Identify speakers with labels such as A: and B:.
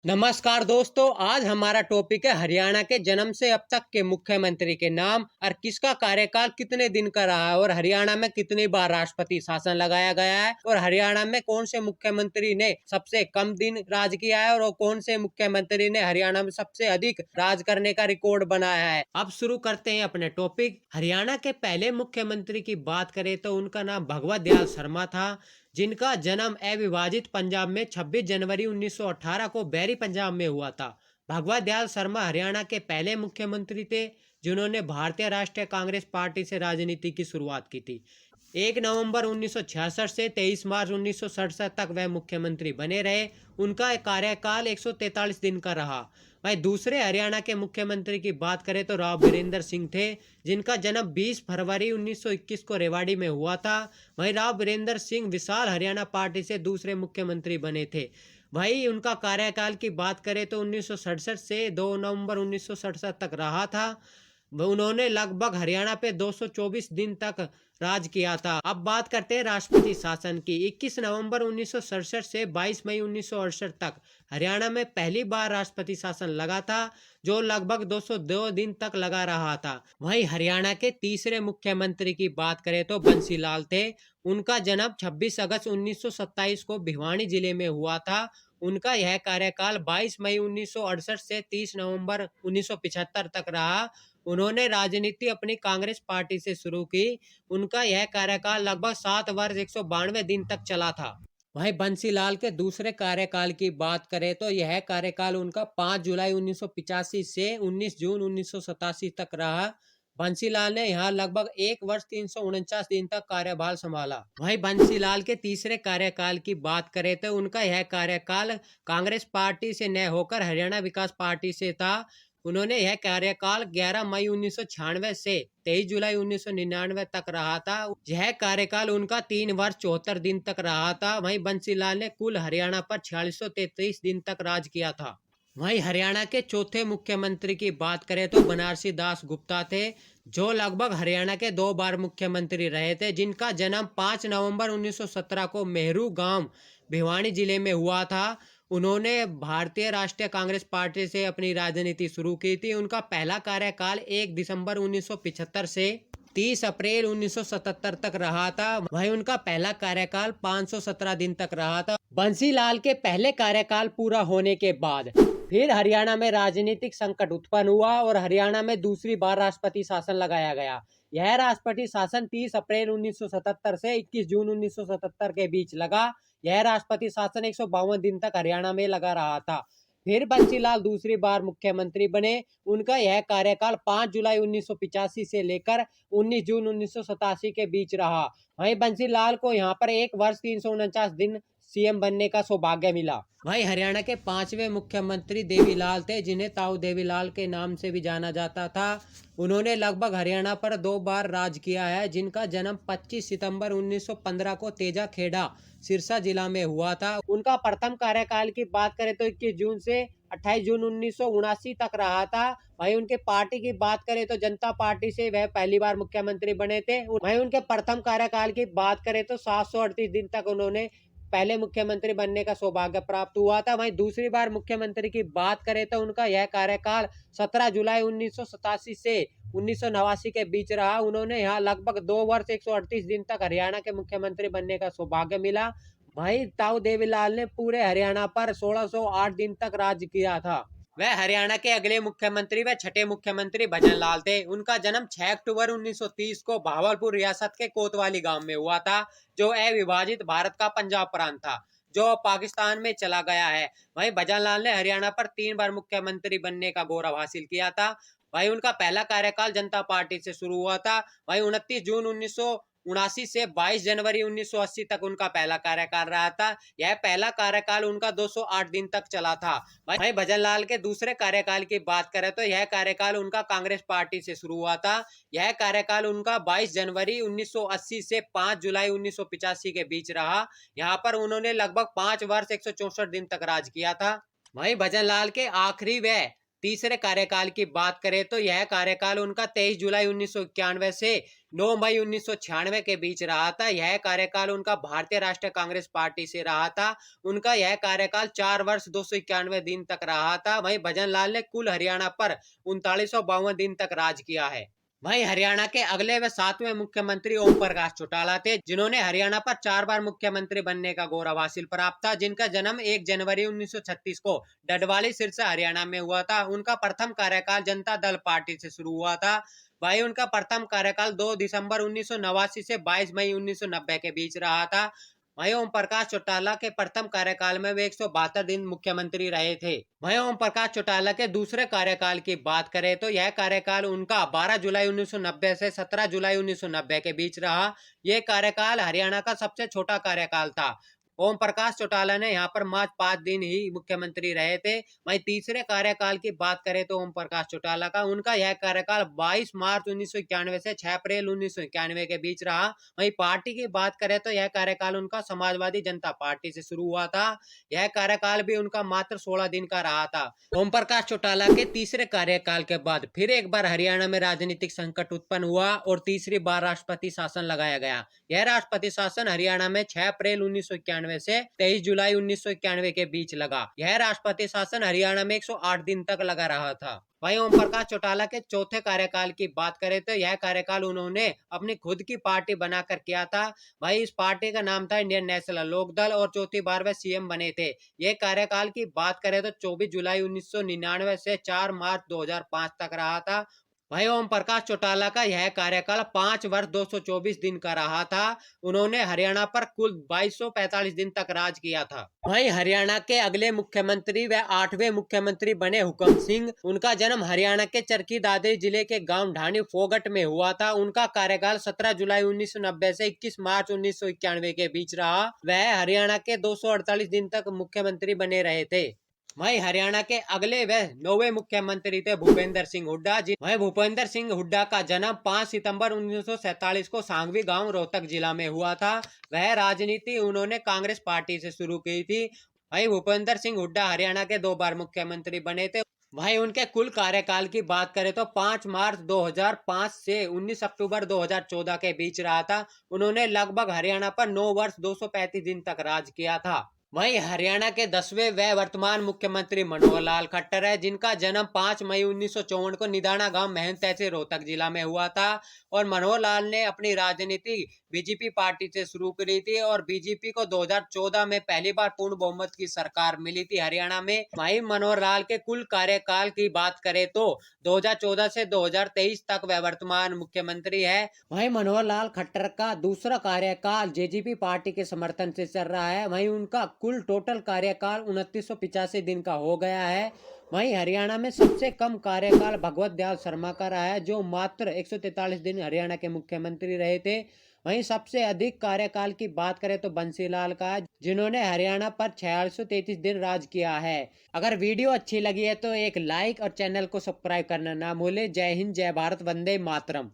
A: नमस्कार दोस्तों, आज हमारा टॉपिक है हरियाणा के जन्म से अब तक के मुख्यमंत्री के नाम और किसका कार्यकाल कितने दिन का रहा है और हरियाणा में कितनी बार राष्ट्रपति शासन लगाया गया है और हरियाणा में कौन से मुख्यमंत्री ने सबसे कम दिन राज किया है और कौन से मुख्यमंत्री ने हरियाणा में सबसे अधिक राज करने का रिकॉर्ड बनाया है। अब शुरू करते हैं अपने टॉपिक। हरियाणा के पहले मुख्यमंत्री की बात करें तो उनका नाम भगवत दयाल शर्मा था, जिनका जन्म अविभाजित पंजाब में 26 जनवरी 1918 को बैरी पंजाब में हुआ था। भगवत दयाल शर्मा हरियाणा के पहले मुख्यमंत्री थे जिन्होंने भारतीय राष्ट्रीय कांग्रेस पार्टी से राजनीति की शुरुआत की थी। 1 नवंबर 1966 से 23 मार्च 1967 तक वह मुख्यमंत्री बने रहे। उनका कार्यकाल 143 दिन का रहा। वहीं दूसरे हरियाणा के मुख्यमंत्री की बात करें तो राव वीरेंद्र सिंह थे, जिनका जन्म 20 फरवरी 1921 को रेवाड़ी में हुआ था। वहीं राव वीरेंद्र सिंह विशाल हरियाणा पार्टी से दूसरे मुख्यमंत्री बने थे। वहीं उनका कार्यकाल की बात करें तो 1967 से 2 नवंबर 1967 तक रहा था। उन्होंने लगभग हरियाणा पे 224 दिन तक राज किया था। अब बात करते हैं राष्ट्रपति शासन की। 21 नवंबर 1967 से 22 मई 1968 तक हरियाणा में पहली बार राष्ट्रपति शासन लगा था, जो लगभग 202 दिन तक लगा रहा था। वहीं हरियाणा के तीसरे मुख्यमंत्री की बात करें तो बंसी लाल थे। उनका जन्म 26 अगस्त 1927 को भिवानी जिले में हुआ था। उनका यह कार्यकाल 22 मई 1968 से 30 नवंबर 1975 तक रहा। उन्होंने राजनीति अपनी कांग्रेस पार्टी से शुरू की। उनका यह कार्यकाल लगभग 7 वर्ष 192 दिन तक चला था। वहीं बंसीलाल के दूसरे कार्यकाल की बात करें तो यह कार्यकाल उनका 5 जुलाई 1985 से 19 जून 1987 तक रहा। बंसीलाल ने यहाँ लगभग 1 वर्ष 349 दिन तक कार्यभार संभाला। वहीं बंसीलाल के तीसरे कार्यकाल की बात करें तो उनका यह कार्यकाल कांग्रेस पार्टी से न होकर हरियाणा विकास पार्टी से था। उन्होंने यह कार्यकाल 11 मई 1996 से 23 जुलाई 1999 तक रहा था। यह कार्यकाल उनका 3 वर्ष 74 दिन तक रहा था। वहीं बंसीलाल ने कुल हरियाणा पर 4633 दिन तक राज किया था। वहीं हरियाणा के चौथे मुख्यमंत्री की बात करें तो बनारसी दास गुप्ता थे, जो लगभग हरियाणा के 2 बार मुख्यमंत्री रहे थे, जिनका जन्म 5 नवंबर 1917 को मेहरू गांव भिवानी जिले में हुआ था। उन्होंने भारतीय राष्ट्रीय कांग्रेस पार्टी से अपनी राजनीति शुरू की थी। उनका पहला कार्यकाल 1 दिसंबर 1975 से 30 अप्रैल 1977 तक रहा था। वहीं उनका पहला कार्यकाल 517 दिन तक रहा था। बंसीलाल के पहले कार्यकाल पूरा होने के बाद फिर हरियाणा में राजनीतिक संकट उत्पन्न हुआ और हरियाणा में दूसरी बार राष्ट्रपति शासन लगाया गया। यह राष्ट्रपति शासन 30 अप्रैल 1977 से 21 जून 1977 के बीच लगा। यह राष्ट्रपति शासन 152 दिन तक हरियाणा में लगा रहा था। फिर बंसीलाल दूसरी बार मुख्यमंत्री बने। उनका यह कार्यकाल 5 जुलाई 1985 से लेकर 19 जून 1987 के बीच रहा। वहीं बंसीलाल को यहाँ पर 1 वर्ष 349 दिन सीएम बनने का सौभाग्य मिला। वहीं हरियाणा के 5वें मुख्यमंत्री देवीलाल थे, जिन्हें ताऊ देवीलाल के नाम से भी जाना जाता था। उन्होंने लगभग हरियाणा पर 2 बार राज किया है, जिनका जन्म 25 सितंबर 1915 को तेजा खेड़ा सिरसा जिला में हुआ था। उनका प्रथम कार्यकाल की बात करें तो 21 जून से 28 जून 1979 तक रहा था। वहीं उनके पार्टी की बात करें तो जनता पार्टी से वह पहली बार मुख्यमंत्री बने थे। वहीं उनके प्रथम कार्यकाल की बात करें तो 738 दिन तक उन्होंने पहले मुख्यमंत्री बनने का सौभाग्य प्राप्त हुआ था। वहीं दूसरी बार मुख्यमंत्री की बात करें तो उनका यह कार्यकाल 17 जुलाई 1987 से 1989 के बीच रहा। उन्होंने यहाँ लगभग 2 वर्ष 138 दिन तक हरियाणा के मुख्यमंत्री बनने का सौभाग्य मिला। वहीं ताऊ देवीलाल ने पूरे हरियाणा पर 1608 दिन तक राज किया था। वह हरियाणा के अगले मुख्यमंत्री व छठे मुख्यमंत्री भजन लाल थे। उनका जन्म 6 अक्टूबर 1930 को भावलपुर रियासत के कोतवाली गांव में हुआ था, जो अविभाजित भारत का पंजाब प्रांत था, जो पाकिस्तान में चला गया है। वहीं भजन लाल ने हरियाणा पर 3 बार मुख्यमंत्री बनने का गौरव हासिल किया था। वहीं उनका पहला कार्यकाल जनता पार्टी से शुरू हुआ था। वहीं 29 जून 1979 से 22 जनवरी 1980 तक उनका पहला कार्यकाल रहा था। यह पहला कार्यकाल उनका 208 दिन तक चला था। वहीं भजन लाल के दूसरे कार्यकाल की बात करें तो यह कार्यकाल उनका कांग्रेस पार्टी से शुरू हुआ था। यह कार्यकाल उनका 22 जनवरी 1980 से 5 जुलाई 1985 के बीच रहा। यहाँ पर उन्होंने लगभग 5 वर्ष 164 दिन तक राज किया था। वहीं भजन लाल के आखिरी व तीसरे कार्यकाल की बात करें तो यह कार्यकाल उनका 23 जुलाई 1991 से 9 मई 1996 के बीच रहा था। यह कार्यकाल उनका भारतीय राष्ट्रीय कांग्रेस पार्टी से रहा था। उनका यह कार्यकाल 4 वर्ष 291 दिन तक रहा था। वहीं भजन लाल ने कुल हरियाणा पर 3952 दिन तक राज किया है। वहीं हरियाणा के अगले व 7वें मुख्यमंत्री ओम प्रकाश चौटाला थे, जिन्होंने हरियाणा पर 4 बार मुख्यमंत्री बनने का गौरव हासिल प्राप्त था, जिनका जन्म 1 जनवरी 1936 को डडवाली सिरसा हरियाणा में हुआ था। उनका प्रथम कार्यकाल जनता दल पार्टी से शुरू हुआ था। वहीं उनका प्रथम कार्यकाल 2 दिसंबर 1989 से 22 मई 1990 के बीच रहा था। वहीं ओम प्रकाश चौटाला के प्रथम कार्यकाल में वे 172 दिन मुख्यमंत्री रहे थे। वहीं ओम प्रकाश चौटाला के दूसरे कार्यकाल की बात करें तो यह कार्यकाल उनका 12 जुलाई 1990 से 17 जुलाई 1990 के बीच रहा। यह कार्यकाल हरियाणा का सबसे छोटा कार्यकाल था। ओम प्रकाश चौटाला ने यहाँ पर मात्र 5 दिन ही मुख्यमंत्री रहे थे। वहीं तीसरे कार्यकाल की बात करें तो ओम प्रकाश चौटाला का उनका यह कार्यकाल 22 मार्च 1991 से 6 अप्रैल 1991 के बीच रहा। वहीं पार्टी की बात करें तो यह कार्यकाल उनका समाजवादी जनता पार्टी से शुरू हुआ था। यह कार्यकाल भी उनका मात्र 16 दिन का रहा था। ओम प्रकाश चौटाला के तीसरे कार्यकाल के बाद फिर एक बार हरियाणा में राजनीतिक संकट उत्पन्न हुआ और तीसरी बार राष्ट्रपति शासन लगाया गया। यह राष्ट्रपति शासन हरियाणा में 6 अप्रैल 1991 से 23 जुलाई 1991 के बीच लगा। यह राष्ट्रपति शासन हरियाणा में 108 दिन तक लगा रहा था। वहीं ओम प्रकाश चौटाला के चौथे कार्यकाल की बात करें तो यह कार्यकाल उन्होंने अपनी खुद की पार्टी बनाकर किया था। वहीं इस पार्टी का नाम था इंडियन नेशनल लोक दल और चौथी बार वे सीएम बने थे। यह कार्यकाल की बात करें तो 24 जुलाई 1999 से 4 मार्च 2005 तक रहा था। वहीं ओम प्रकाश चौटाला का यह कार्यकाल 5 वर्ष 224 दिन का रहा था। उन्होंने हरियाणा पर कुल 2245 दिन तक राज किया था। वहीं हरियाणा के अगले मुख्यमंत्री व 8वें मुख्यमंत्री बने हुकम सिंह। उनका जन्म हरियाणा के चरखी दादरी जिले के गांव ढाणी फोगट में हुआ था। उनका कार्यकाल 17 जुलाई 1990 से 21 मार्च 1991 के बीच रहा। वह हरियाणा के 248 दिन तक मुख्यमंत्री बने रहे थे। वहीं हरियाणा के अगले व 9वें मुख्यमंत्री थे भूपेंद्र सिंह हुड्डा जी। वहीं भूपेंद्र सिंह हुड्डा का जन्म 5 सितंबर 1947 को सांगवी गांव रोहतक जिला में हुआ था। वह राजनीति उन्होंने कांग्रेस पार्टी से शुरू की थी। वहीं भूपेंद्र सिंह हुड्डा हरियाणा के 2 बार मुख्यमंत्री बने थे। वहीं उनके कुल कार्यकाल की बात करें तो 5 मार्च 2005 से 19 अक्टूबर 2014 के बीच रहा था। उन्होंने लगभग हरियाणा पर 9 वर्ष 235 दिन तक राज किया था। वहीं हरियाणा के 10वें व वर्तमान मुख्यमंत्री मनोहर लाल खट्टर है, जिनका जन्म 5 मई 1954 को निदाना गांव महन तहसील रोहतक जिला में हुआ था। और मनोहर लाल ने अपनी राजनीति बीजेपी पार्टी से शुरू करी थी और बीजेपी को 2014 में पहली बार पूर्ण बहुमत की सरकार मिली थी हरियाणा में। वहीं मनोहर लाल के कुल कार्यकाल की बात करें तो 2014 से 2023 तक वह वर्तमान मुख्यमंत्री है। वहीं मनोहर लाल खट्टर का दूसरा कार्यकाल जेजेपी पार्टी के समर्थन से चल रहा है। वहीं उनका कुल टोटल कार्यकाल 2985 दिन का हो गया है। वहीं हरियाणा में सबसे कम कार्यकाल भगवत दयाल शर्मा का रहा है, जो मात्र 143 दिन हरियाणा के मुख्यमंत्री रहे थे। वहीं सबसे अधिक कार्यकाल की बात करें तो बंसीलाल का है, जिन्होंने हरियाणा पर 4633 दिन राज किया है। अगर वीडियो अच्छी लगी है तो एक लाइक और चैनल को सब्सक्राइब करना ना भूले। जय हिंद, जय भारत, वंदे मातरम।